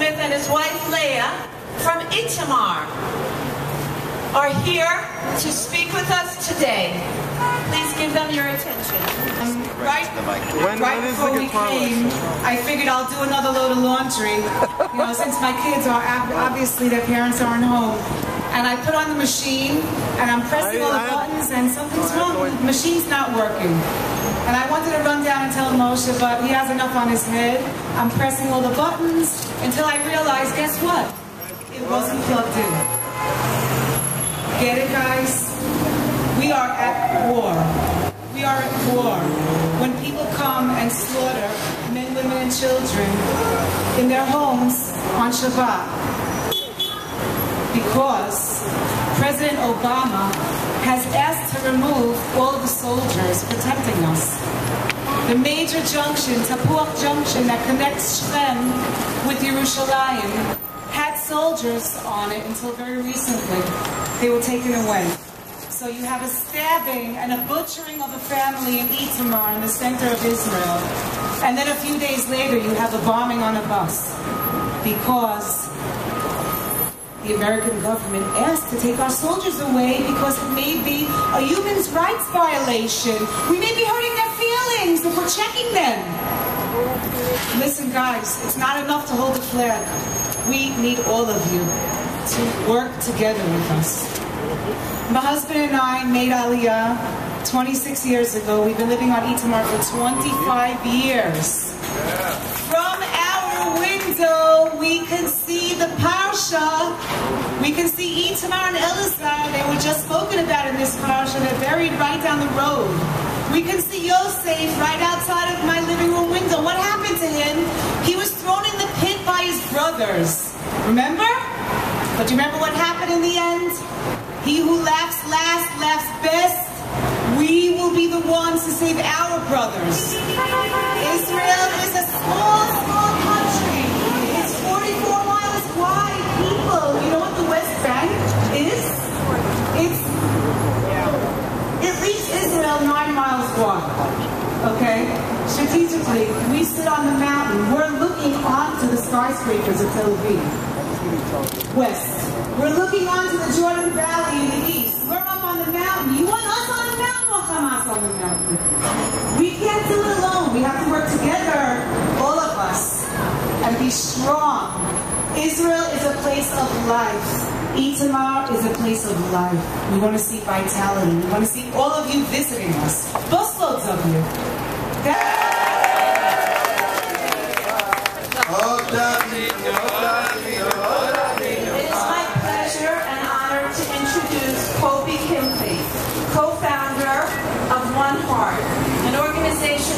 Smith and his wife Leah from Itamar are here to speak with us today. Please give them your attention. Right before we came, I figured I'll do another load of laundry. You know, since my kids are obviously their parents aren't home. And I put on the machine, and I'm pressing all the buttons, and something's wrong. The machine's not working. And I wanted to run down and tell Moshe, but he has enough on his head. I'm pressing all the buttons until I realized, guess what? It wasn't plugged in. Get it, guys? We are at war. We are at war. When people come and slaughter men, women, and children in their homes on Shabbat, because President Obama has asked to remove all of the soldiers protecting us. The major junction, Tapuach Junction, that connects Shechem with Yerushalayim, had soldiers on it until very recently. They were taken away. So you have a stabbing and a butchering of a family in Itamar in the center of Israel. And then a few days later you have a bombing on a bus. Because the American government asked to take our soldiers away because it may be a human rights violation. We may be hurting their feelings if we're checking them. Listen, guys, it's not enough to hold a flag. We need all of you to work together with us. My husband and I made Aliyah 26 years ago. We've been living on Itamar for 25 years. From our window, we can see the Parsha. We can see Itamar and Elazar. They were just spoken about in this Parsha. They're buried right down the road. We can see Yosef right outside of my living room window. What happened to him? He was thrown in the pit by his brothers. Remember? But do you remember what happened in the end? He who laughs last laughs best. We will be the ones to save our brothers. Israel is a small, small country. It's 44 miles wide. People, you know what the West Bank is? It leaves Israel 9 miles wide. Okay? Strategically, we sit on the mountain. We're looking onto the skyscrapers of Tel Aviv. West. We're looking onto the Jordan Valley in the east. We're up on the mountain. You want us on the mountain or Hamas on the mountain? We can't do it alone. We have to work together, all of us, and be strong. Israel is a place of life. Itamar is a place of life. We want to see vitality. We want to see all of you visiting us. Busloads of you.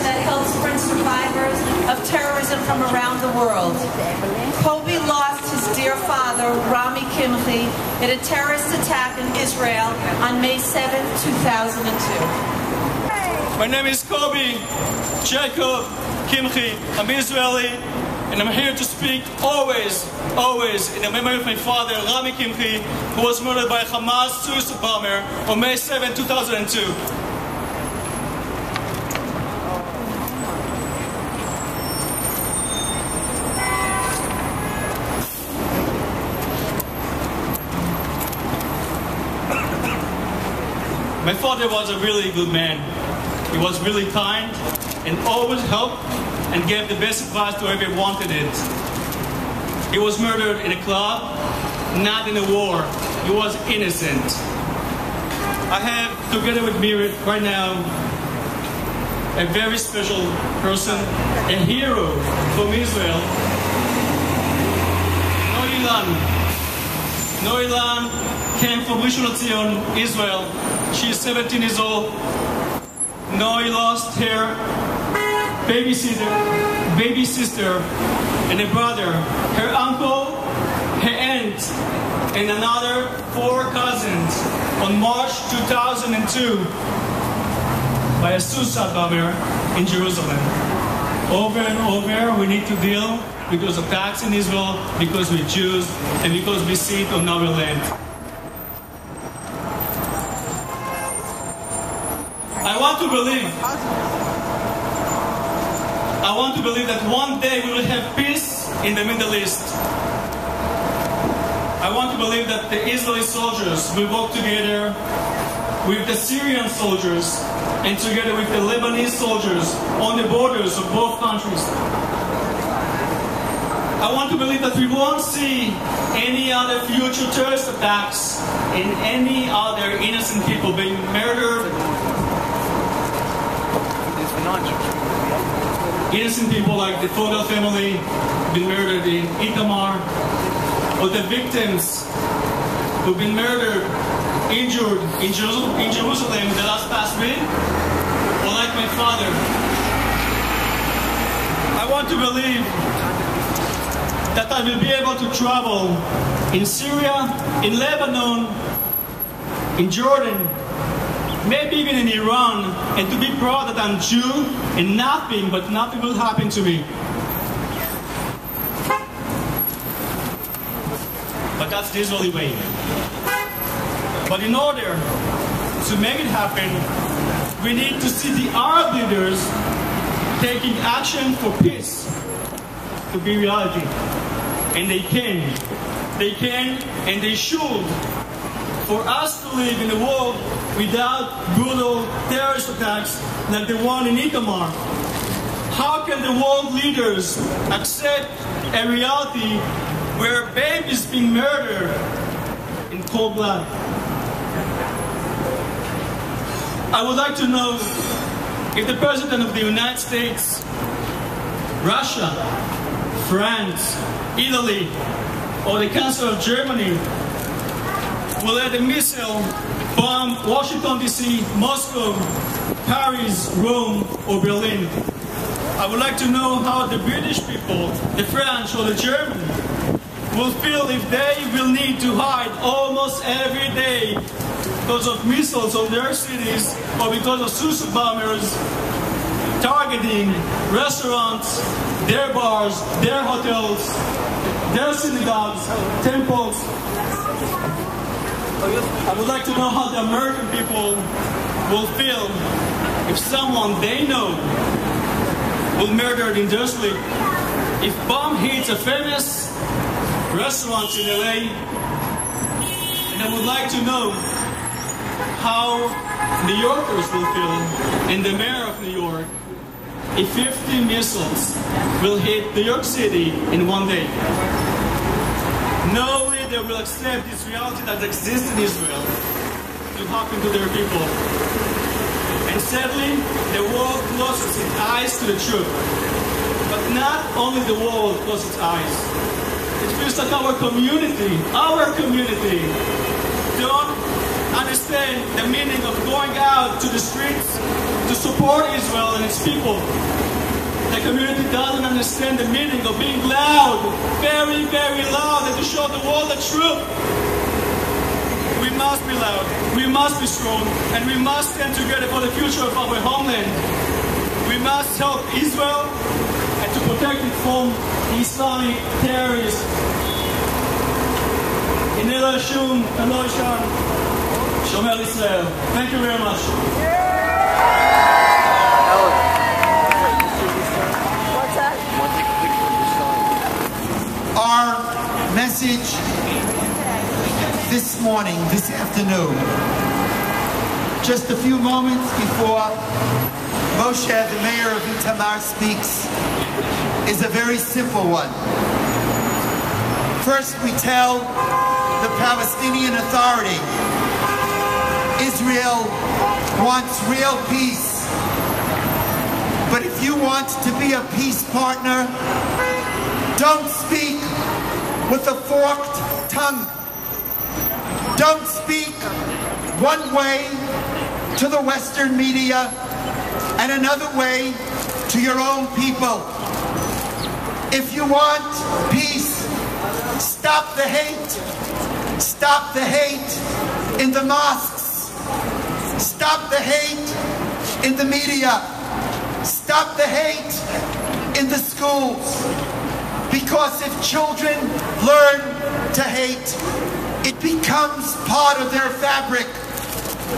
That helps bring survivors of terrorism from around the world. Kobe lost his dear father, Rami Kimchi, in a terrorist attack in Israel on May 7, 2002. My name is Kobe Jacob Kimchi. I'm Israeli, and I'm here to speak always in the memory of my father, Rami Kimchi, who was murdered by a Hamas suicide bomber on May 7, 2002. My father was a really good man. He was really kind and always helped and gave the best advice to whoever wanted it. He was murdered in a club, not in a war. He was innocent. I have together with me right now a very special person, a hero from Israel, Noilan came from Rishon LeZion, Israel. She is 17 years old. Noi lost her baby sister, and a brother, her uncle, her aunt, and another 4 cousins on March 2002 by a suicide bomber in Jerusalem. Over and over, we need to deal because of attacks in Israel, because we're Jews, and because we sit on our land. I want to believe that one day we will have peace in the Middle East. I want to believe that the Israeli soldiers will work together with the Syrian soldiers and together with the Lebanese soldiers on the borders of both countries. I want to believe that we won't see any other future terrorist attacks and any other innocent people being murdered. Innocent people like the Fogel family been murdered in Itamar, or the victims who've been murdered, injured in Jerusalem the last past week, or like my father. I want to believe that I will be able to travel in Syria, in Lebanon, in Jordan, maybe even in Iran, and to be proud that I'm Jew and nothing will happen to me. But that's the Israeli way. But in order to make it happen, we need to see the Arab leaders taking action for peace to be reality. And they can and they should. For us to live in a world without brutal terrorist attacks like the one in Itamar. How can the world leaders accept a reality where babies being murdered in cold blood? I would like to know if the President of the United States, Russia, France, Italy, or the Chancellor of Germany will let a missile bomb Washington, D.C., Moscow, Paris, Rome, or Berlin. I would like to know how the British people, the French, or the German will feel if they will need to hide almost every day because of missiles on their cities or because of suicide bombers targeting restaurants, their bars, their hotels, their synagogues, temples. I would like to know how the American people will feel if someone they know will murder in their sleep. If bomb hits a famous restaurant in LA, and I would like to know how New Yorkers will feel, and the mayor of New York, if 50 missiles will hit New York City in one day. No leader will accept this reality that exists in Israel to happen to their people. And sadly, the world closes its eyes to the truth. But not only the world closes its eyes. It feels like our community don't understand the meaning of going out to the streets to support Israel and its people. The community doesn't understand the meaning of being loud, very, very loud, and to show the world the truth. We must be loud, we must be strong, and we must stand together for the future of our homeland. We must help Israel and to protect it from Islamic terrorists. Thank you very much. Our message this morning, this afternoon, just a few moments before Moshe, the mayor of Itamar, speaks, is a very simple one. First, we tell the Palestinian Authority, Israel wants real peace. But if you want to be a peace partner, don't speak with a forked tongue. Don't speak one way to the Western media and another way to your own people. If you want peace, stop the hate. Stop the hate in the mosques. Stop the hate in the media. Stop the hate in the schools. Because if children learn to hate, it becomes part of their fabric,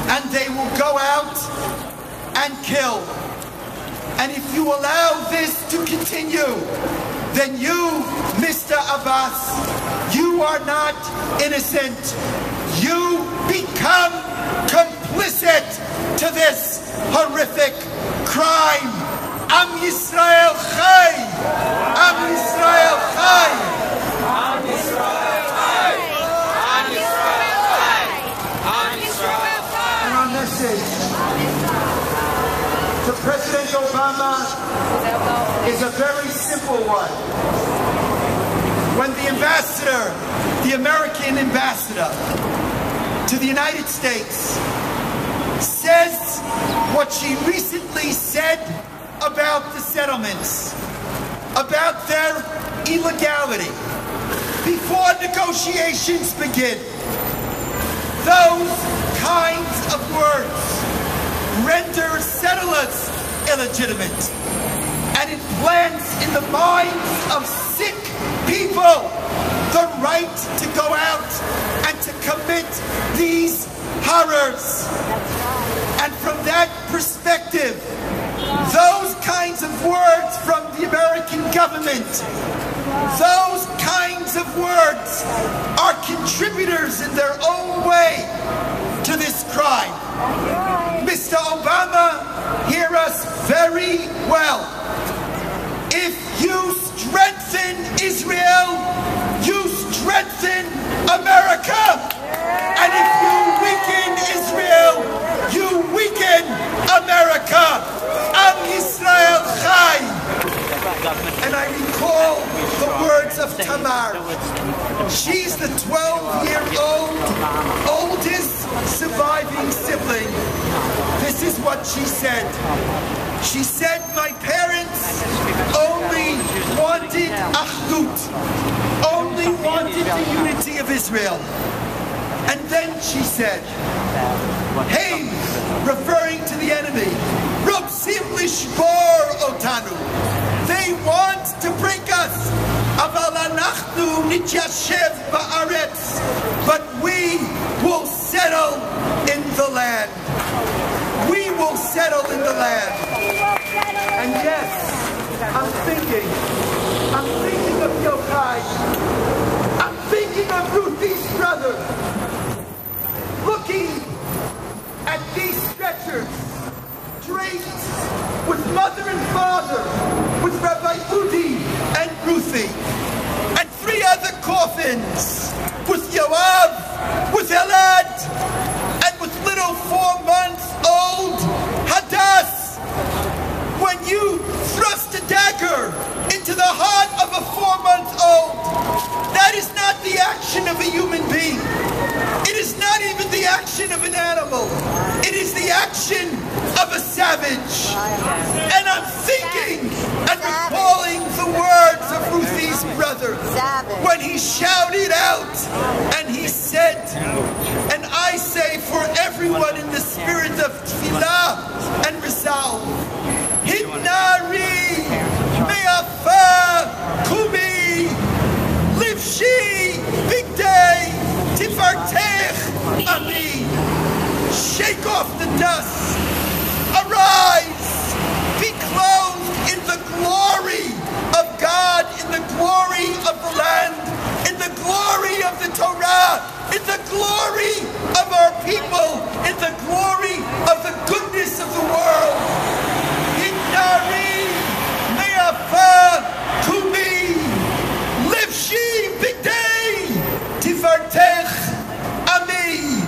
and they will go out and kill. And if you allow this to continue, then you Abbas, you are not innocent. You become complicit to this horrific crime. Am Yisrael Chai! Am Yisrael Chai! Am Yisrael Chai! Am Yisrael Chai! Am Yisrael Chai! And our message to President Obama is a very simple one. When the ambassador, the American ambassador to the United States, says what she recently said about the settlements, about their illegality, before negotiations begin, those kinds of words render settlers illegitimate, and it plants in the minds of sick people the right to go out and to commit these horrors. And from that perspective, those kinds of words from the American government, those kinds of words are contributors in their own way to this crime. Mr. Obama, hear us very well. If you strengthen Israel, you strengthen America. And if you weaken Israel, you weaken America. Am Yisrael Chai. And I recall the words of Tamar. She's the 12-year-old oldest surviving sibling. This is what she said. She said, my parents only wanted Achdut, only wanted the unity of Israel. And then she said, hey, referring to the enemy, Rotzim lishbor otanu. They want to break us. Aval anachnu nityashev ba'aretz. But we will settle in the land. We will settle in the land. And yes, I'm thinking of Yochai. I'm thinking of Ruthie's brother. Looking at these stretchers, draped with mother and father, with Rabbi Udi and Ruthie, and 3 other coffins, with Yoav, with Elad, and with little 4-month-old Hadass. When you thrust a dagger into the heart of a 4-month-old, that is not the action of a human being. It is not even the action of an animal. It is the action of a savage. And I'm thinking and recalling the words of Ruthie's brother when he shouted out and he said, and I say for everyone in the spirit of tefillah and resolve, Hitnari me'afar kumi livshi bigdei tifartech ami. Shake off the dust. Arise. Be clothed in the glory of God, in the glory of the land, in the glory of the Torah, in the glory of our people, in the glory of the goodness of the world. Hitnari me'afar kumi livshi bigdei tifartech ami.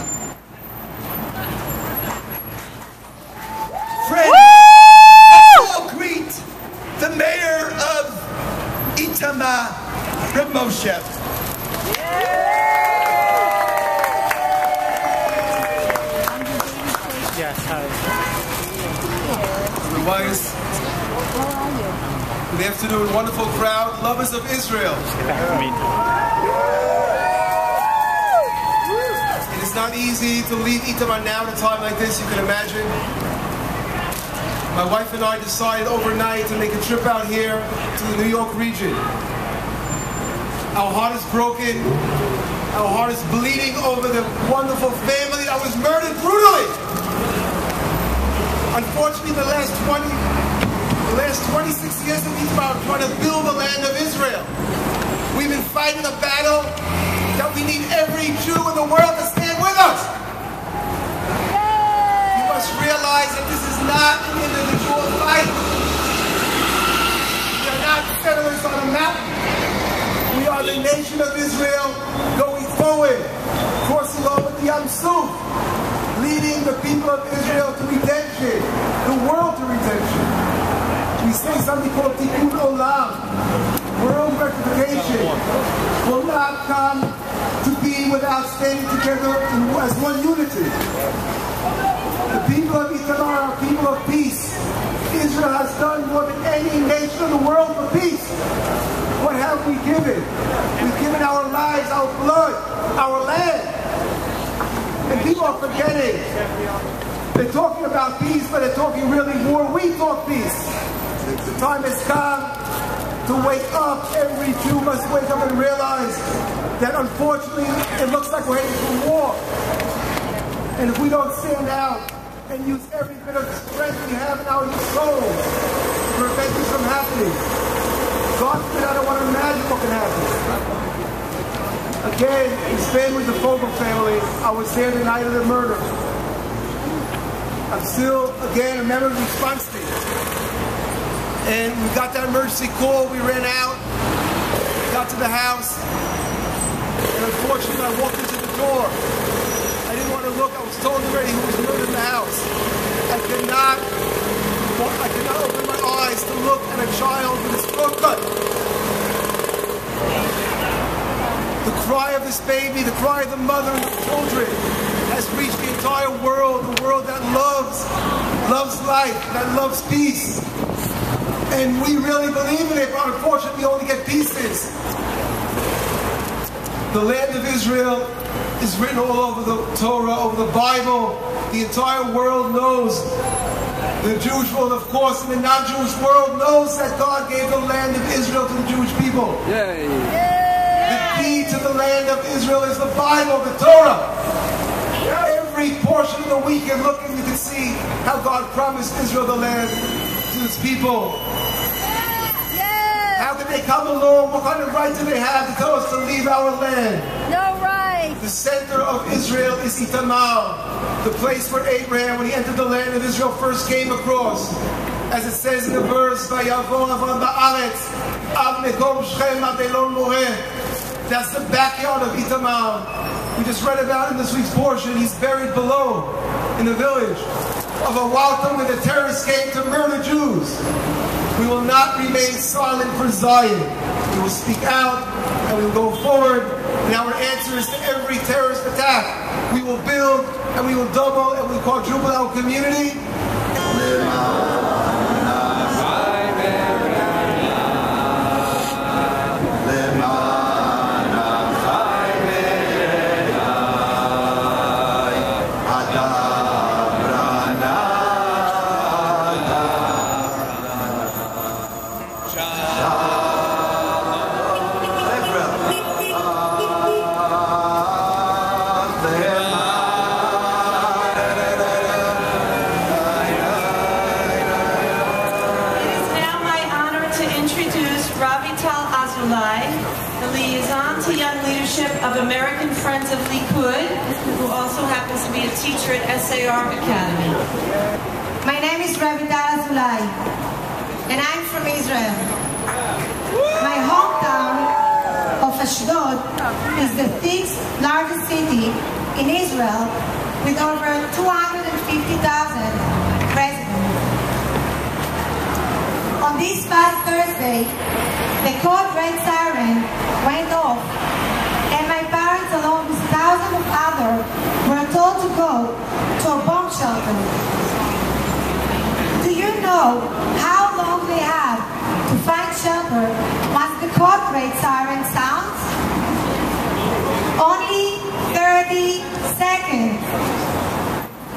Friends, let's all greet the mayor of Itamar, Reb Moshe. Yes, hi. Wise. Good afternoon, wonderful crowd, lovers of Israel. It is not easy to leave Itamar now at a time like this, you can imagine. My wife and I decided overnight to make a trip out here to the New York region. Our heart is broken. Our heart is bleeding over the wonderful family that was murdered brutally. Unfortunately, the last 26 years of Itamar trying to build the land of Israel. We've been fighting fighting a battle that we need every Jew in the world to stand with us. You must realize that this is not an individual fight. We are not settlers on a mountain. We are the nation of Israel going forward, crossing over the Yam Suf, leading the people of Israel to redemption, the world to redemption. We say something called Tikkun Olam, world rectification, will not come to be without standing together as one unity. The people of Itamar are people of peace. Israel has done more than any nation in the world for peace. What have we given? We've given our lives, our blood, our land. And people are forgetting. They're talking about peace, but they're talking really war. We talk peace. The time has come to wake up. Every Jew must wake up and realize that unfortunately it looks like we're heading for war. And if we don't stand out and use every bit of strength we have in our souls to prevent this from happening, God forbid, I don't want to imagine what can happen. Again, in Spain with the Fogel family, I was there the night of the murder. I'm still, again, a member of the response team. And we got that emergency call, we ran out, got to the house, and unfortunately I walked into the door. I didn't want to look, I was told already who was murdered in the house. I could not open my eyes to look at a child with his throat cut. The cry of this baby, the cry of the mother and the children has reached the entire world, the world that loves life, that loves peace. And we really believe in it, but unfortunately we only get pieces. The land of Israel is written all over the Torah, over the Bible. The entire world knows. The Jewish world, of course, and the non-Jewish world knows that God gave the land of Israel to the Jewish people. Yay. The key to the land of Israel is the Bible, the Torah. Every portion of the week you look and you can see how God promised Israel the land to his people. How can they come along? What kind of right do they have to tell us to leave our land? No right. The center of Israel is Itamar, the place where Abraham, when he entered the land of Israel, first came across. As it says in the verse, Vayavo Avram ba'aretz, av mekom Shechem ad Elon Moreh. That's the backyard of Itamar. We just read about in this week's portion. He's buried below in the village of Awaltam, where the terrorists came to murder Jews. We will not remain silent for Zion. We will speak out and we will go forward. And our answer is to every terrorist attack. We will build and we will double and we will quadruple our community. Of American Friends of Likud, who also happens to be a teacher at SAR Academy. My name is Ravita Azulai, and I'm from Israel. My hometown of Ashdod is the sixth largest city in Israel with over 250,000 residents. On this past Thursday, the code red siren went off, and my parents, along with thousands of others, were told to go to a bomb shelter. Do you know how long they have to find shelter once the code red siren sounds? Only 30 seconds.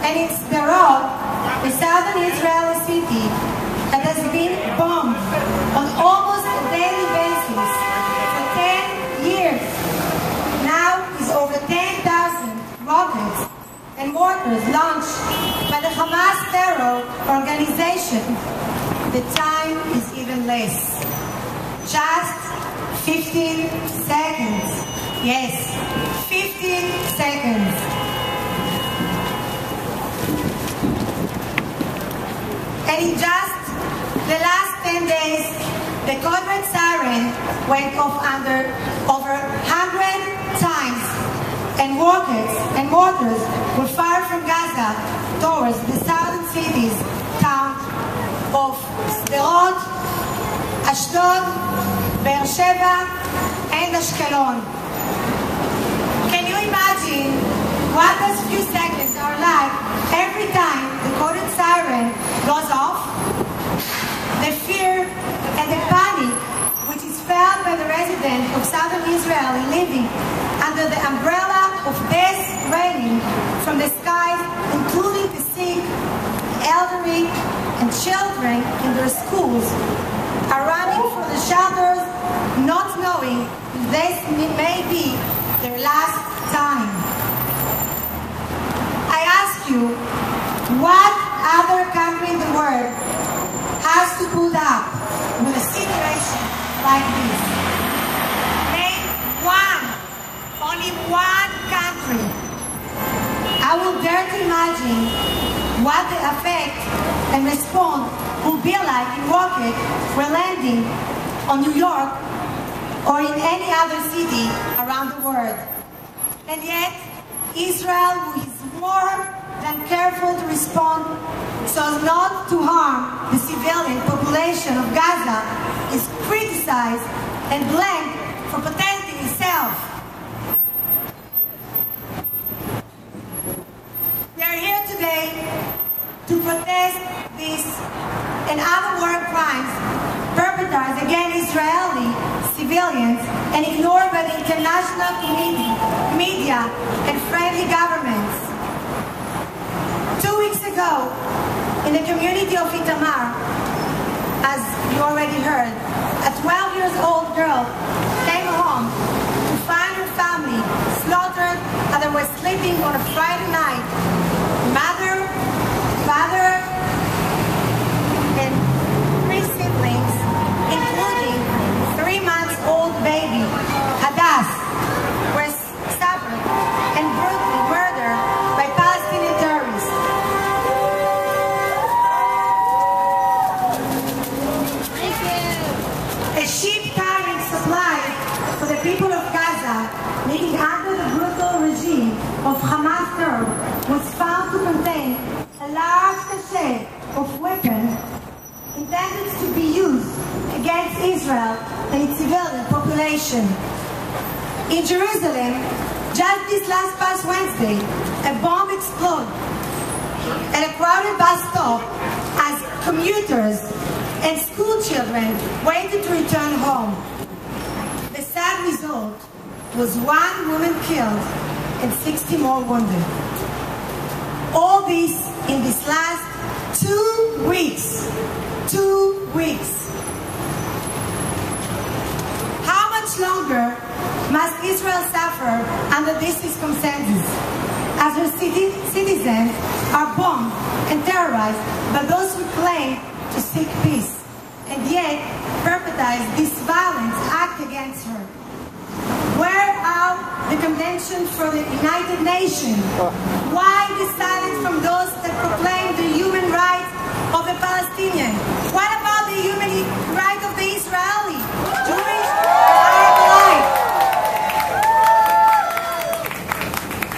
And it's Sderot, a southern Israeli city that has been bombed on almost a daily basis for 10 years. Now is over 10,000 rockets and mortars launched by the Hamas terror organization. The time is even less. Just 15 seconds. Yes, 15 seconds. And in just the last 10 days, the code red siren went off over 100 times, and mortars were fired from Gaza towards the southern cities, town of Sderot, Ashdod, Beersheba, and Ashkelon. Can you imagine what those few seconds are like every time the coded siren goes off? The fear and the panic which is felt by the residents of southern Israel living under the umbrella of death raining from the skies, including the sick, elderly, and children in their schools, are running for the shelters, not knowing this may be their last time. I ask you, what other country in the world has to put up with a situation like this? Name one, only one country. I will dare to imagine what the effect and response will be like in rocket we're landing on New York or in any other city around the world. And yet, Israel is more than careful to respond so as not to harm the civilian population of Gaza, is criticized and blamed for protecting itself. We are here today to protest this and other war crimes perpetrated against Israeli civilians and ignored by the international community, media, and friendly governments. 2 weeks ago, in the community of Itamar, as you already heard, a 12-year-old girl came home to find her family slaughtered as they were sleeping on a Friday night. Mother, father, and 3 siblings, including 3-month-old baby, Hadass, were suffered and brutally murdered by Palestinian terrorists. A ship carrying supplies for the people of Gaza, living under the brutal regime of Hamas terror, was found to contain a large cache of weapons intended to be used against Israel and its civilian population. In Jerusalem, just this past Wednesday, a bomb exploded at a crowded bus stop as commuters and school children waited to return home. The sad result was 1 woman killed and 60 more wounded. All this in this last 2 weeks. 2 weeks. How much longer must Israel suffer under these circumstances, as her citizens are bombed and terrorized by those who claim to seek peace, and yet perpetrate this violent act against her? Where are the conventions for the United Nations? Why the silence from those that proclaim the human rights of the Palestinian? What about the human right of the Israeli, Jewish, Arab alike?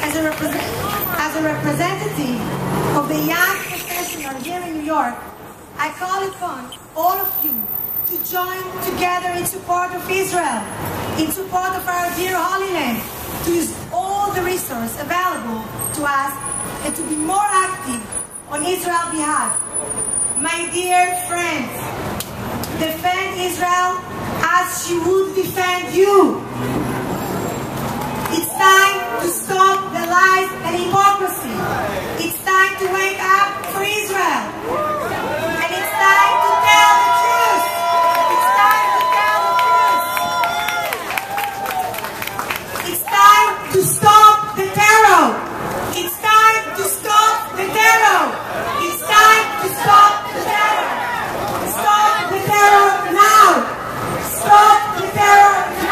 As a representative of the young professionals here in New York, I call upon all of you to join together in support of Israel, in support of our dear Holy Land, to use all the resources available to us and to be more active on Israel's behalf. My dear friends, defend Israel as she would defend you. It's time to stop the lies and hypocrisy. It's time to wake up for Israel. And it's time to tell the truth. It's time to tell the truth. It's time to stop the terror. It's time to stop the terror. It's time to stop the terror. Stop the terror now. Stop the terror now.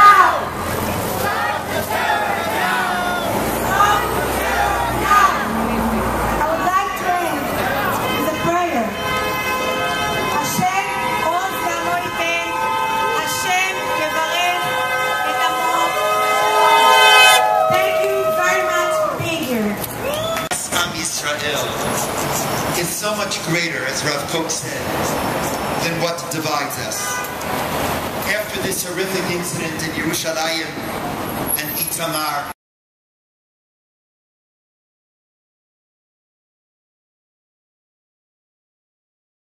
much greater, as Rav Kook said, than what divides us. After this horrific incident in Yerushalayim and Itamar,